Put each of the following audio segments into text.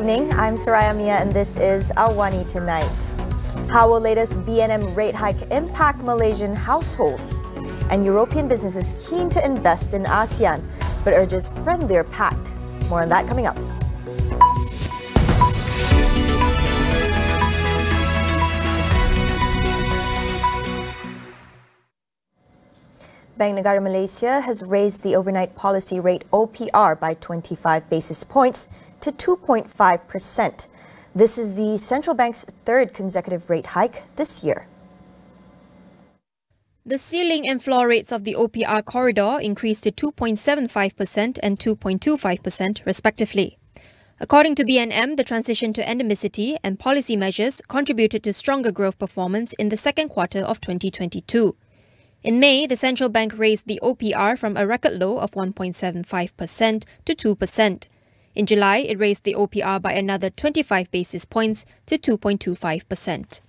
evening. I'm Soraya Mia and this is AWANI Tonight. How will latest BNM rate hike impact Malaysian households? And European businesses keen to invest in ASEAN, but urges friendlier pact. More on that coming up. Bank Negara Malaysia has raised the overnight policy rate OPR by 25 basis points to 2.5%. This is the central bank's third consecutive rate hike this year. The ceiling and floor rates of the OPR corridor increased to 2.75% and 2.25% respectively. According to BNM, the transition to endemicity and policy measures contributed to stronger growth performance in the second quarter of 2022. In May, the central bank raised the OPR from a record low of 1.75% to 2%. In July, it raised the OPR by another 25 basis points to 2.25%.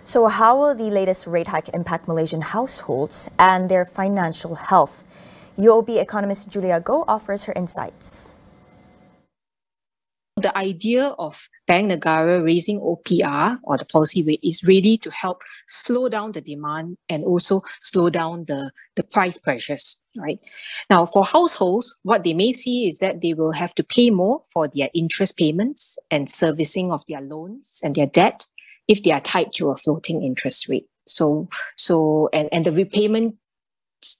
So how will the latest rate hike impact Malaysian households and their financial health? UOB economist Julia Goh offers her insights. The idea of Bank Negara raising OPR or the policy rate is really to help slow down the demand and also slow down the price pressures, right? Now, for households, what they may see is that they will have to pay more for their interest payments and servicing of their loans and their debt if they are tied to a floating interest rate. So the repayment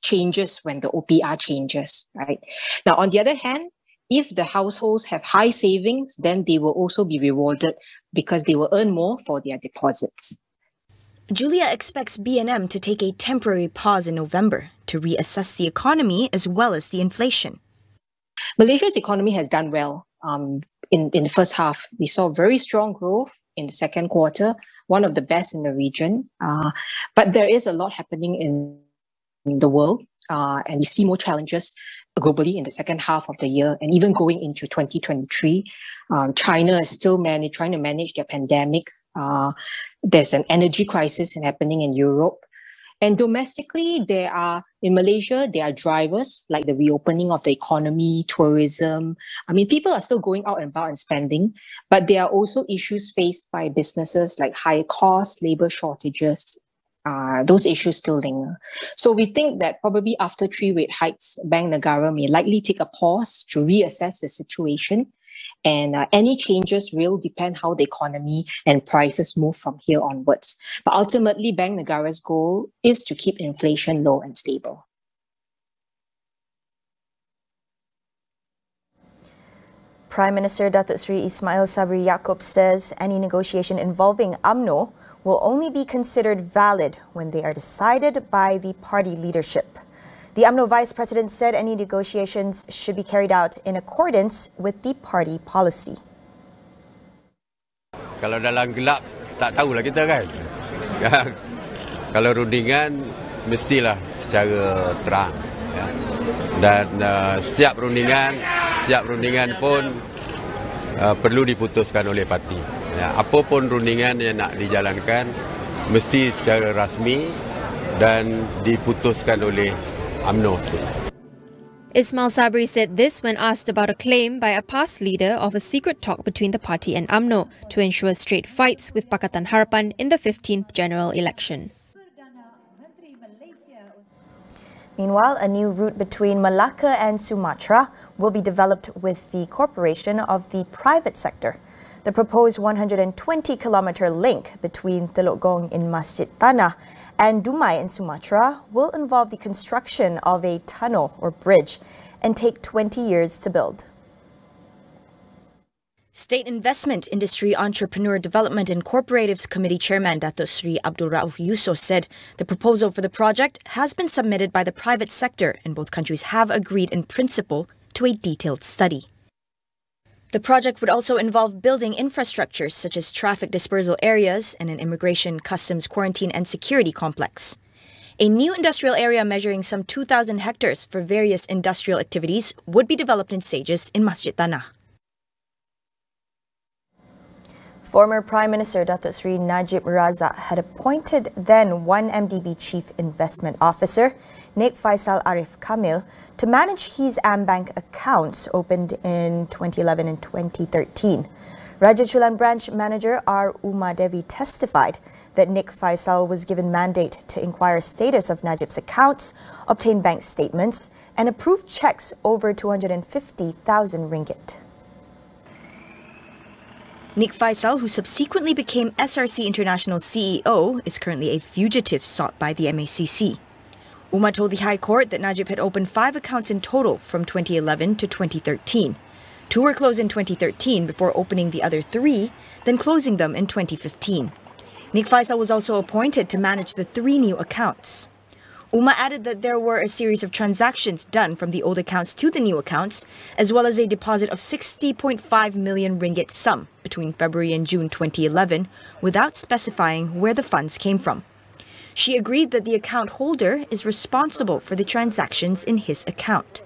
changes when the OPR changes, right? Now, on the other hand, if the households have high savings, then they will also be rewarded because they will earn more for their deposits. Julia expects BNM to take a temporary pause in November to reassess the economy as well as the inflation. Malaysia's economy has done well in the first half. We saw very strong growth in the second quarter, one of the best in the region. But there is a lot happening in the world, and we see more challenges globally in the second half of the year and even going into 2023. China is still trying to manage their pandemic. There's an energy crisis happening in Europe. And domestically, in Malaysia, there are drivers like the reopening of the economy, tourism. I mean, people are still going out and about and spending, but there are also issues faced by businesses like higher costs, labor shortages. Those issues still linger. So we think that probably after 3 rate hikes, Bank Negara may likely take a pause to reassess the situation. And any changes will depend how the economy and prices move from here onwards. But ultimately, Bank Negara's goal is to keep inflation low and stable. Prime Minister Datuk Seri Ismail Sabri Yaakob says any negotiation involving UMNO will only be considered valid when they are decided by the party leadership. The UMNO Vice President said any negotiations should be carried out in accordance with the party policy. Kalau dalam gelap, tak tahulah kita kan. Kalau rundingan, mestilah secara terang. Dan siap rundingan pun perlu diputuskan oleh parti. Apapun rundingan yang nak dijalankan, mesti secara rasmi dan diputuskan oleh UMNO. Ismail Sabri said this when asked about a claim by a past leader of a secret talk between the party and UMNO to ensure straight fights with Pakatan Harapan in the 15th general election. Meanwhile, a new route between Malacca and Sumatra will be developed with the cooperation of the private sector. The proposed 120-kilometre link between Teluk Gong in Masjid Tanah and Dumai in Sumatra will involve the construction of a tunnel or bridge and take 20 years to build. State Investment, Industry, Entrepreneur Development and Cooperatives Committee Chairman Datuk Seri Abdul Rauf Yusof said the proposal for the project has been submitted by the private sector and both countries have agreed in principle to a detailed study. The project would also involve building infrastructures such as traffic dispersal areas and an immigration, customs, quarantine and security complex. A new industrial area measuring some 2,000 hectares for various industrial activities would be developed in stages in Masjid Tanah. Former Prime Minister Datuk Seri Najib Razak had appointed then 1MDB Chief Investment Officer, Nik Faisal Arif Kamil, to manage his AmBank accounts opened in 2011 and 2013. Raja Chulan Branch Manager R. Uma Devi testified that Nik Faisal was given mandate to inquire status of Najib's accounts, obtain bank statements, and approve checks over 250,000 ringgit. Nik Faisal, who subsequently became SRC International CEO, is currently a fugitive sought by the MACC. Uma told the High Court that Najib had opened 5 accounts in total from 2011 to 2013. 2 were closed in 2013 before opening the other 3, then closing them in 2015. Nik Faisal was also appointed to manage the 3 new accounts. Uma added that there were a series of transactions done from the old accounts to the new accounts, as well as a deposit of 60.5 million ringgit sum between February and June 2011, without specifying where the funds came from. She agreed that the account holder is responsible for the transactions in his account.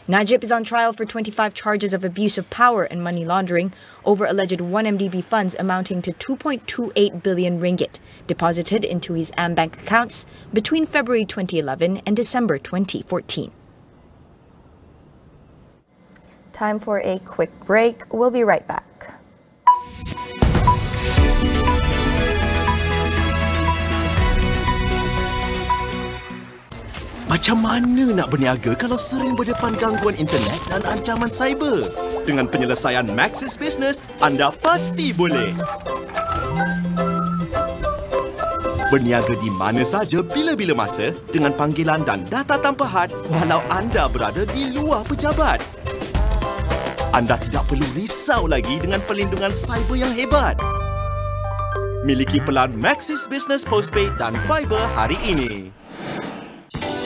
Najib is on trial for 25 charges of abuse of power and money laundering over alleged 1MDB funds amounting to 2.28 billion ringgit deposited into his AmBank accounts between February 2011 and December 2014. Time for a quick break. We'll be right back. Macam mana nak berniaga kalau sering berdepan gangguan internet dan ancaman cyber? Dengan penyelesaian Maxis Business, anda pasti boleh. Berniaga di mana saja, bila-bila masa, dengan panggilan dan data tanpa had, walau anda berada di luar pejabat. Anda tidak perlu risau lagi dengan perlindungan cyber yang hebat. Miliki pelan Maxis Business Postpaid dan Fiber hari ini.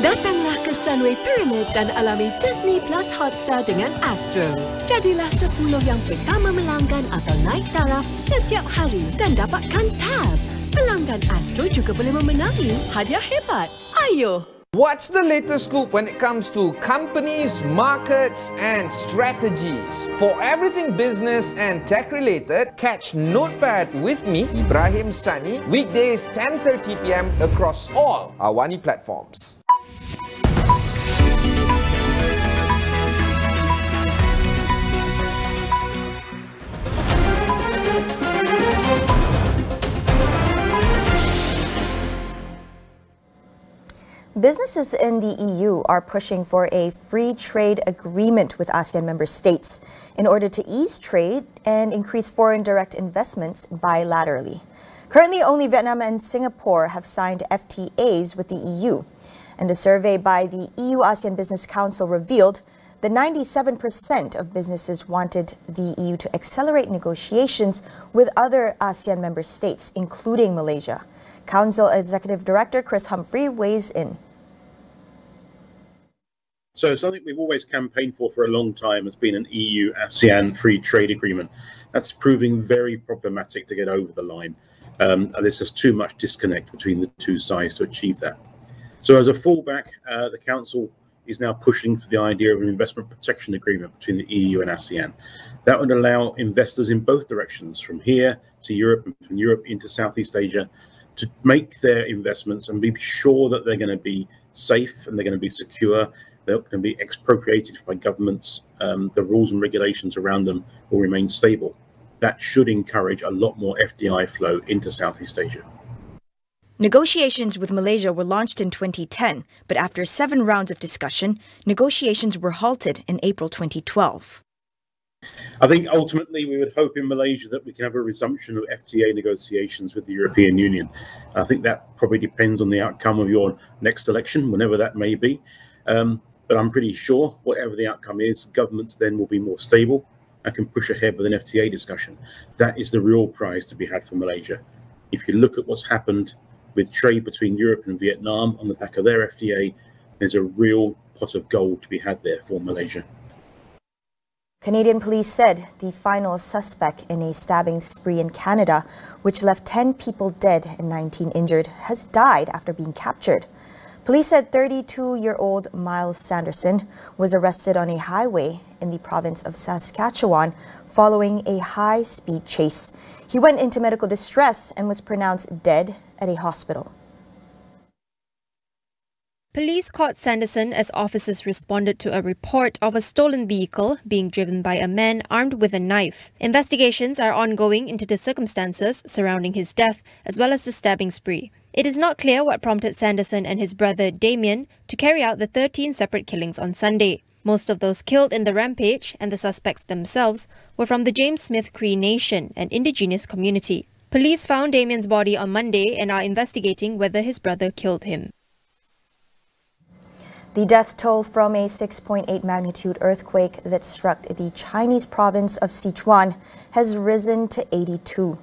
Datanglah ke Sunway Pyramid dan alami Disney Plus Hotstar dengan Astro. Jadilah 10 yang pertama melanggan atau naik taraf setiap hari dan dapatkan tab. Pelanggan Astro juga boleh memenangi hadiah hebat. Ayo! What's the latest scoop when it comes to companies, markets and strategies? For everything business and tech related, catch Notepad with me, Ibrahim Sani, weekdays 10:30 PM across all AWANI platforms. Businesses in the EU are pushing for a free trade agreement with ASEAN member states in order to ease trade and increase foreign direct investments bilaterally. Currently, only Vietnam and Singapore have signed FTAs with the EU. And a survey by the EU-ASEAN Business Council revealed that 97% of businesses wanted the EU to accelerate negotiations with other ASEAN member states, including Malaysia. Council Executive Director Chris Humphrey weighs in. So something we've always campaigned for a long time has been an EU-ASEAN free trade agreement. That's proving very problematic to get over the line. There's just too much disconnect between the two sides to achieve that. So as a fallback, the Council is now pushing for the idea of an investment protection agreement between the EU and ASEAN. That would allow investors in both directions, from here to Europe and from Europe into Southeast Asia, to make their investments and be sure that they're going to be safe and they're going to be secure. They're going to be expropriated by governments. The rules and regulations around them will remain stable. That should encourage a lot more FDI flow into Southeast Asia. Negotiations with Malaysia were launched in 2010, but after 7 rounds of discussion, negotiations were halted in April 2012. I think ultimately we would hope in Malaysia that we can have a resumption of FTA negotiations with the European Union. I think that probably depends on the outcome of your next election, whenever that may be. But I'm pretty sure whatever the outcome is, governments then will be more stable and can push ahead with an FTA discussion. That is the real prize to be had for Malaysia. If you look at what's happened with trade between Europe and Vietnam on the back of their FTA, there's a real pot of gold to be had there for Malaysia. Canadian police said the final suspect in a stabbing spree in Canada, which left 10 people dead and 19 injured, has died after being captured. Police said 32-year-old Miles Sanderson was arrested on a highway in the province of Saskatchewan following a high-speed chase. He went into medical distress and was pronounced dead at a hospital. Police caught Sanderson as officers responded to a report of a stolen vehicle being driven by a man armed with a knife. Investigations are ongoing into the circumstances surrounding his death as well as the stabbing spree. It is not clear what prompted Sanderson and his brother Damien to carry out the 13 separate killings on Sunday. Most of those killed in the rampage and the suspects themselves were from the James Smith Cree Nation, an indigenous community. Police found Damien's body on Monday and are investigating whether his brother killed him. The death toll from a 6.8 magnitude earthquake that struck the Chinese province of Sichuan has risen to 82.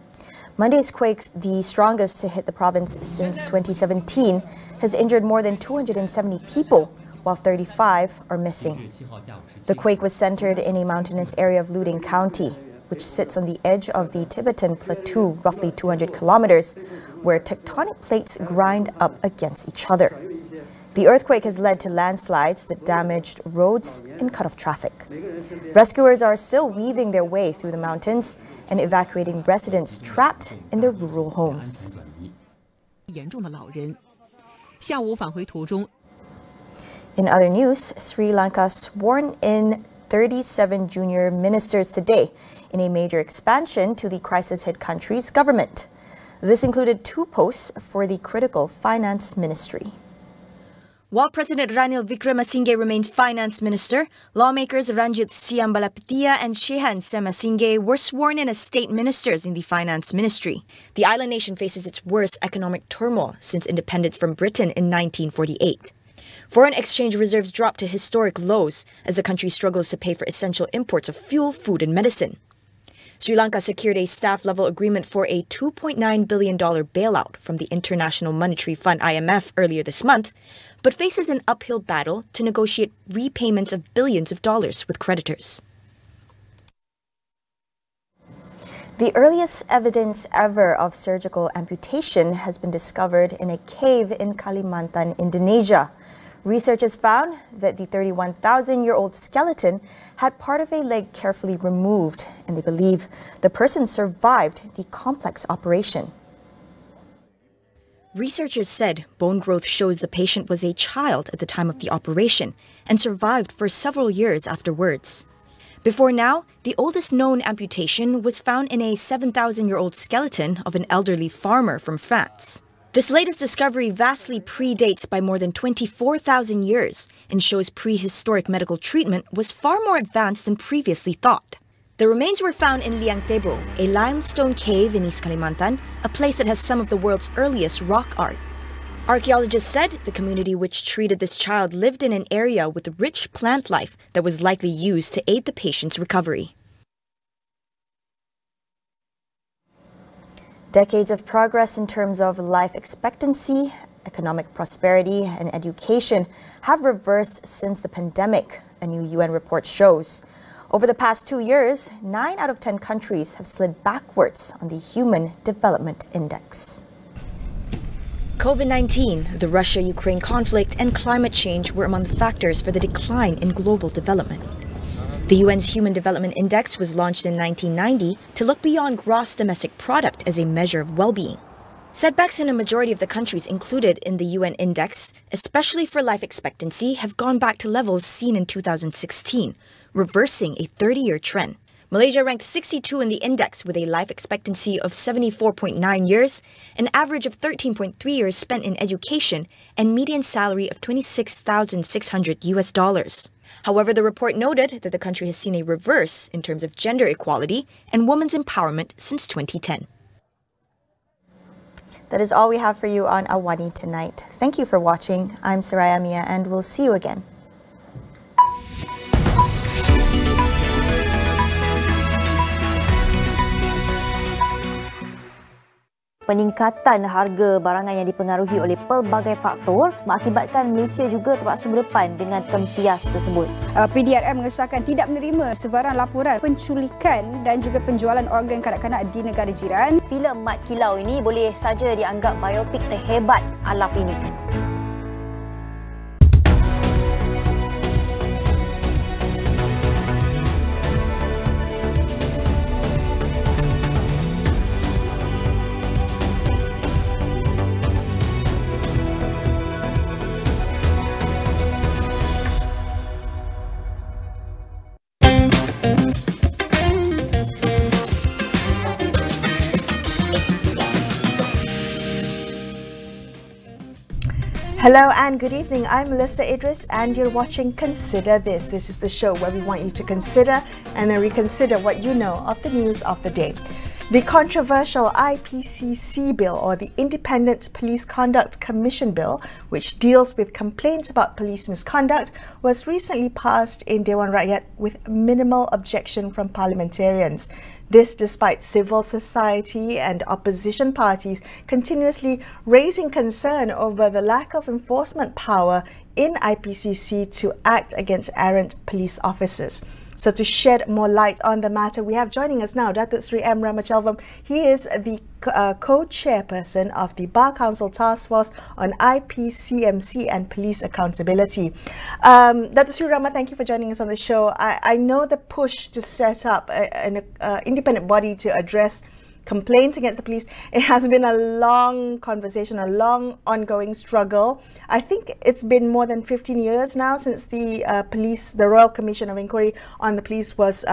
Monday's quake, the strongest to hit the province since 2017, has injured more than 270 people, while 35 are missing. The quake was centered in a mountainous area of Luding County, which sits on the edge of the Tibetan Plateau, roughly 200 kilometers, where tectonic plates grind up against each other. The earthquake has led to landslides that damaged roads and cut off traffic. Rescuers are still weaving their way through the mountains and evacuating residents trapped in their rural homes. In other news, Sri Lanka sworn in 37 junior ministers today in a major expansion to the crisis-hit country's government. This included 2 posts for the critical finance ministry. While President Ranil Wickremesinghe remains finance minister, lawmakers Ranjit Siambalapitiya and Shehan Semasinghe were sworn in as state ministers in the finance ministry. The island nation faces its worst economic turmoil since independence from Britain in 1948. Foreign exchange reserves dropped to historic lows as the country struggles to pay for essential imports of fuel, food and medicine. Sri Lanka secured a staff-level agreement for a $2.9 billion bailout from the International Monetary Fund IMF earlier this month, but faces an uphill battle to negotiate repayments of billions of dollars with creditors. The earliest evidence ever of surgical amputation has been discovered in a cave in Kalimantan, Indonesia. Researchers found that the 31,000-year-old skeleton had part of a leg carefully removed, and they believe the person survived the complex operation. Researchers said bone growth shows the patient was a child at the time of the operation and survived for several years afterwards. Before now, the oldest known amputation was found in a 7,000-year-old skeleton of an elderly farmer from France. This latest discovery vastly predates by more than 24,000 years and shows prehistoric medical treatment was far more advanced than previously thought. The remains were found in Liang Tebo, a limestone cave in East Kalimantan, a place that has some of the world's earliest rock art. Archaeologists said the community which treated this child lived in an area with rich plant life that was likely used to aid the patient's recovery. Decades of progress in terms of life expectancy, economic prosperity, and education have reversed since the pandemic, a new UN report shows. Over the past 2 years, 9 out of 10 countries have slid backwards on the Human Development Index. COVID-19, the Russia-Ukraine conflict, and climate change were among the factors for the decline in global development. The UN's Human Development Index was launched in 1990 to look beyond gross domestic product as a measure of well-being. Setbacks in a majority of the countries included in the UN index, especially for life expectancy, have gone back to levels seen in 2016, reversing a 30-year trend. Malaysia ranked 62 in the index with a life expectancy of 74.9 years, an average of 13.3 years spent in education, and median salary of $26,600. However, the report noted that the country has seen a reverse in terms of gender equality and women's empowerment since 2010. That is all we have for you on AWANI tonight. Thank you for watching. I'm Soraya Mia, and we'll see you again. Peningkatan harga barangan yang dipengaruhi oleh pelbagai faktor mengakibatkan Malaysia juga terpaksa berdepan dengan tempias tersebut. PDRM mengesahkan tidak menerima sebarang laporan penculikan dan juga penjualan organ kanak-kanak di negara jiran. Filem Mat Kilau ini boleh saja dianggap biopik terhebat alaf ini. Hello and good evening. I'm Melissa Idris and you're watching Consider This. This is the show where we want you to consider and then reconsider what you know of the news of the day. The controversial IPCC bill, or the Independent Police Conduct Commission bill, which deals with complaints about police misconduct, was recently passed in Dewan Rakyat with minimal objection from parliamentarians. This despite civil society and opposition parties continuously raising concern over the lack of enforcement power in IPCC to act against errant police officers. So to shed more light on the matter, we have joining us now Datuk Sri M. Ramachelvam. He is the co-chairperson of the Bar Council Task Force on IPCMC and Police Accountability. Datuk Sri Rama, thank you for joining us on the show. I know the push to set up an independent body to address complaints against the police. It has been a long conversation, a long ongoing struggle. I think it's been more than 15 years now since the Royal Commission of Inquiry on the Police was